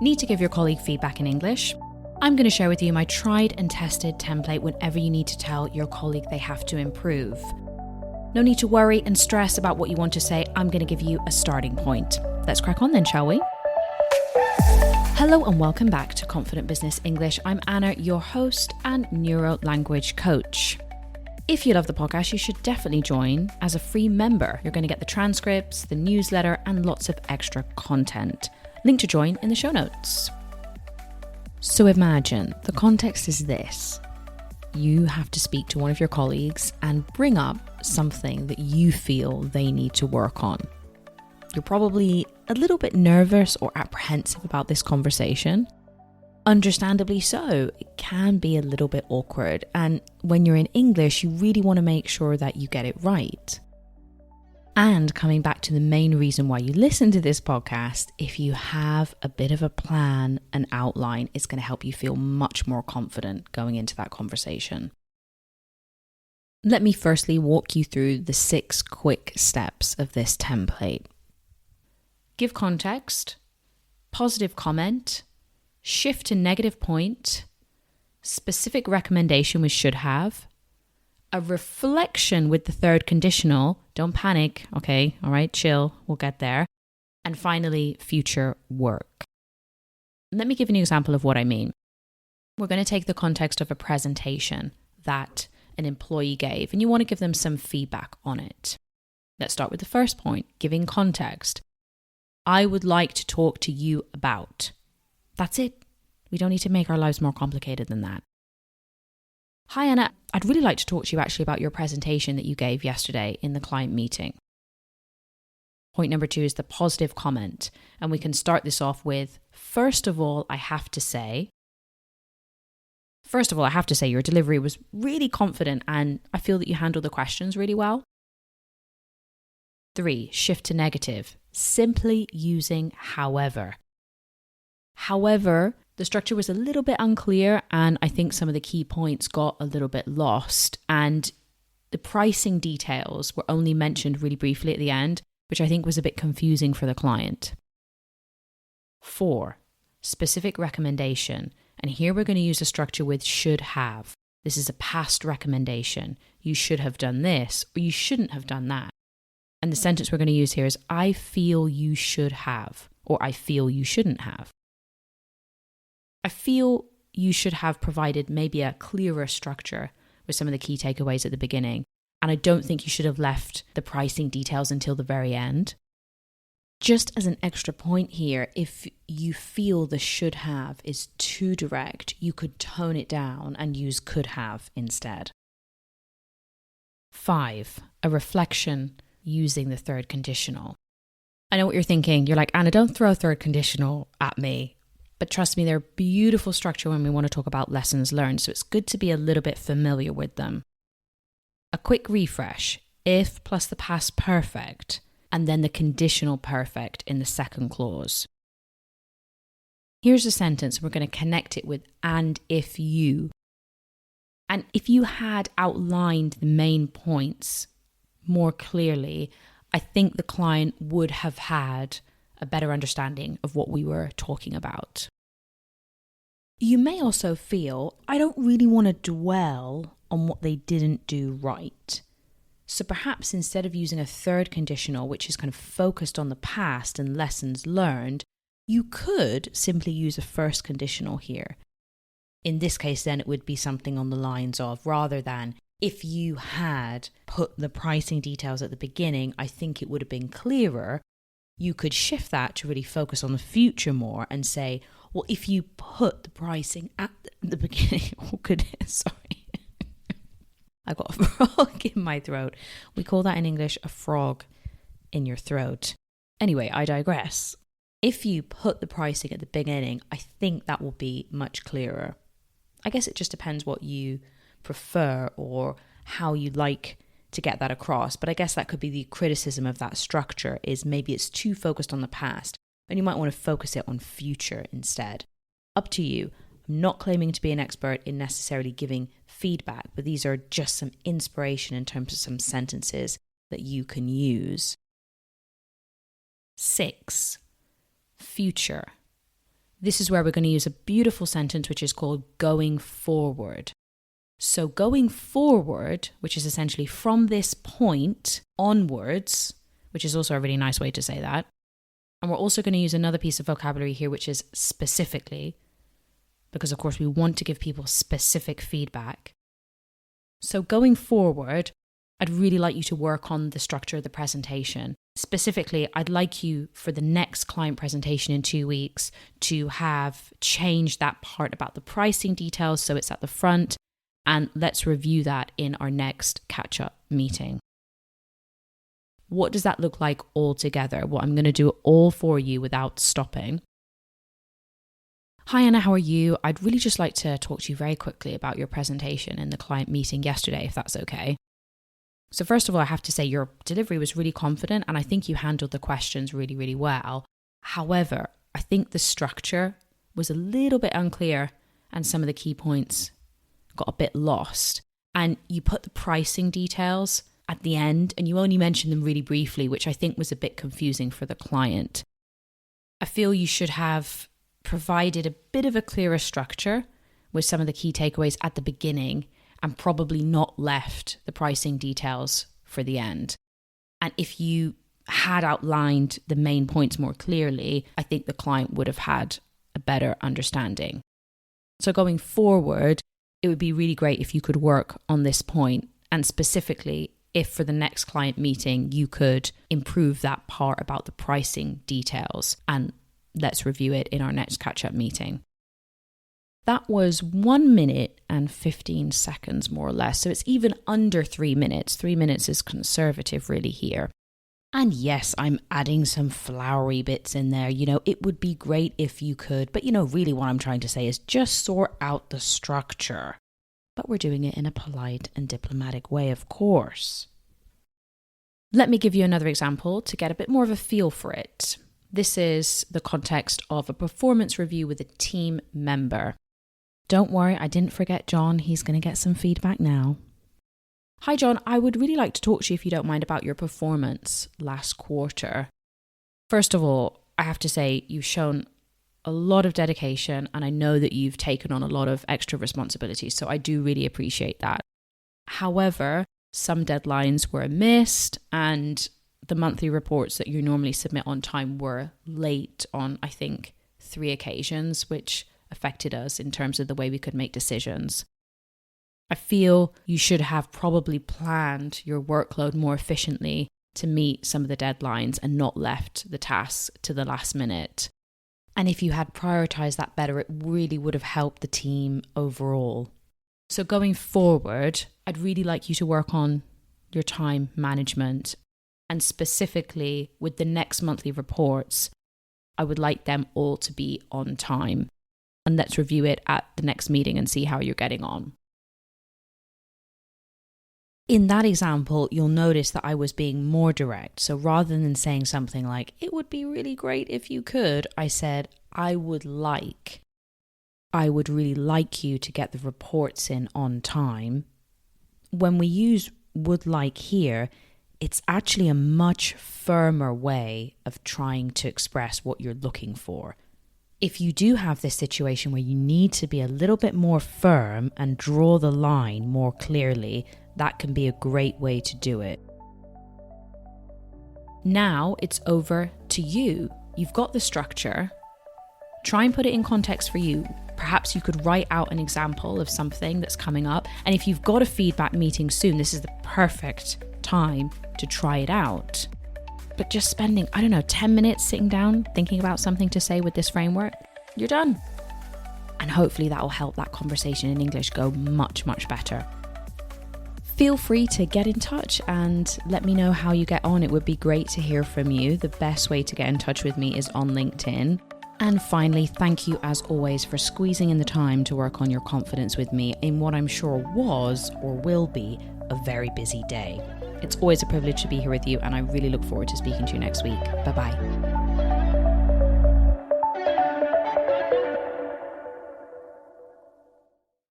Need to give your colleague feedback in English? I'm going to share with you my tried and tested template whenever you need to tell your colleague they have to improve. No need to worry and stress about what you want to say. I'm going to give you a starting point. Let's crack on then, shall we? Hello and welcome back to Confident Business English. I'm Anna, your host and neuro-language coach. If you love the podcast, you should definitely join as a free member. You're going to get the transcripts, the newsletter, and lots of extra content. Link to join in the show notes. So imagine the context is this. You have to speak to one of your colleagues and bring up something that you feel they need to work on. You're probably a little bit nervous or apprehensive about this conversation. Understandably so, it can be a little bit awkward. And when you're in English, you really want to make sure that you get it right. And coming back to the main reason why you listen to this podcast, if you have a bit of a plan, an outline, it's going to help you feel much more confident going into that conversation. Let me firstly walk you through the 6 quick steps of this template. Give context, positive comment, shift to negative point, specific recommendation with should have, a reflection with the third conditional, don't panic, okay, all right, chill, we'll get there, and finally, future work. Let me give you an example of what I mean. We're going to take the context of a presentation that an employee gave, and you want to give them some feedback on it. Let's start with the first point, giving context. I would like to talk to you about. That's it. We don't need to make our lives more complicated than that. Hi, Anna. I'd really like to talk to you actually about your presentation that you gave yesterday in the client meeting. Point number 2 is the positive comment. And we can start this off with, first of all, I have to say your delivery was really confident and I feel that you handled the questions really well. 3, shift to negative, simply using however. However, the structure was a little bit unclear and I think some of the key points got a little bit lost and the pricing details were only mentioned really briefly at the end, which I think was a bit confusing for the client. 4, specific recommendation. And here we're going to use a structure with should have. This is a past recommendation. You should have done this or you shouldn't have done that. And the sentence we're going to use here is I feel you should have or I feel you shouldn't have. I feel you should have provided maybe a clearer structure with some of the key takeaways at the beginning. And I don't think you should have left the pricing details until the very end. Just as an extra point here, if you feel the should have is too direct, you could tone it down and use could have instead. 5, a reflection using the third conditional. I know what you're thinking. You're like, Anna, don't throw a third conditional at me. But trust me, they're beautiful structure when we want to talk about lessons learned, so it's good to be a little bit familiar with them. A quick refresh, if plus the past perfect, and then the conditional perfect in the second clause. Here's a sentence, we're going to connect it with and if you. And if you had outlined the main points more clearly, I think the client would have had a better understanding of what we were talking about. You may also feel, I don't really want to dwell on what they didn't do right. So perhaps instead of using a third conditional, which is kind of focused on the past and lessons learned, you could simply use a first conditional here. In this case, then it would be something on the lines of, rather than, if you had put the pricing details at the beginning, I think it would have been clearer. You could shift that to really focus on the future more and say, well, if you put the pricing at the beginning, oh goodness, sorry. I got a frog in my throat. We call that in English a frog in your throat. Anyway, I digress. If you put the pricing at the beginning, I think that will be much clearer. I guess it just depends what you prefer or how you like to get that across. But I guess that could be the criticism of that structure is maybe it's too focused on the past and you might want to focus it on future instead. Up to you. I'm not claiming to be an expert in necessarily giving feedback, but these are just some inspiration in terms of some sentences that you can use. 6, future. This is where we're going to use a beautiful sentence which is called going forward. So going forward, which is essentially from this point onwards, which is also a really nice way to say that. And we're also going to use another piece of vocabulary here, which is specifically, because of course we want to give people specific feedback. So going forward, I'd really like you to work on the structure of the presentation. Specifically, I'd like you for the next client presentation in 2 weeks to have changed that part about the pricing details so it's at the front, and let's review that in our next catch-up meeting. What does that look like all together? Well, I'm going to do it all for you without stopping. Hi Anna, how are you? I'd really just like to talk to you very quickly about your presentation in the client meeting yesterday, if that's okay. So first of all, I have to say your delivery was really confident and I think you handled the questions really, really well. However, I think the structure was a little bit unclear and some of the key points got a bit lost. And you put the pricing details at the end and you only mentioned them really briefly, which I think was a bit confusing for the client. I feel you should have provided a bit of a clearer structure with some of the key takeaways at the beginning and probably not left the pricing details for the end. And if you had outlined the main points more clearly, I think the client would have had a better understanding. So going forward, it would be really great if you could work on this point, and specifically if for the next client meeting you could improve that part about the pricing details, and let's review it in our next catch-up meeting. That was 1 minute and 15 seconds more or less. So it's even under 3 minutes. 3 minutes is conservative really here. And yes, I'm adding some flowery bits in there. It would be great if you could, but really what I'm trying to say is just sort out the structure. But we're doing it in a polite and diplomatic way, of course. Let me give you another example to get a bit more of a feel for it. This is the context of a performance review with a team member. Don't worry, I didn't forget John. He's going to get some feedback now. Hi John, I would really like to talk to you if you don't mind about your performance last quarter. First of all, I have to say you've shown a lot of dedication and I know that you've taken on a lot of extra responsibilities, so I do really appreciate that. However, some deadlines were missed and the monthly reports that you normally submit on time were late on, I think, 3 occasions, which affected us in terms of the way we could make decisions. I feel you should have probably planned your workload more efficiently to meet some of the deadlines and not left the tasks to the last minute. And if you had prioritized that better, it really would have helped the team overall. So going forward, I'd really like you to work on your time management, and specifically with the next monthly reports, I would like them all to be on time. And let's review it at the next meeting and see how you're getting on. In that example, you'll notice that I was being more direct. So rather than saying something like, it would be really great if you could, I said, I would really like you to get the reports in on time. When we use would like here, it's actually a much firmer way of trying to express what you're looking for. If you do have this situation where you need to be a little bit more firm and draw the line more clearly, that can be a great way to do it. Now it's over to you. You've got the structure. Try and put it in context for you. Perhaps you could write out an example of something that's coming up. And if you've got a feedback meeting soon, this is the perfect time to try it out. But just spending, 10 minutes sitting down, thinking about something to say with this framework, you're done. And hopefully that will help that conversation in English go much, much better. Feel free to get in touch and let me know how you get on. It would be great to hear from you. The best way to get in touch with me is on LinkedIn. And finally, thank you as always for squeezing in the time to work on your confidence with me in what I'm sure was or will be a very busy day. It's always a privilege to be here with you, and I really look forward to speaking to you next week. Bye-bye.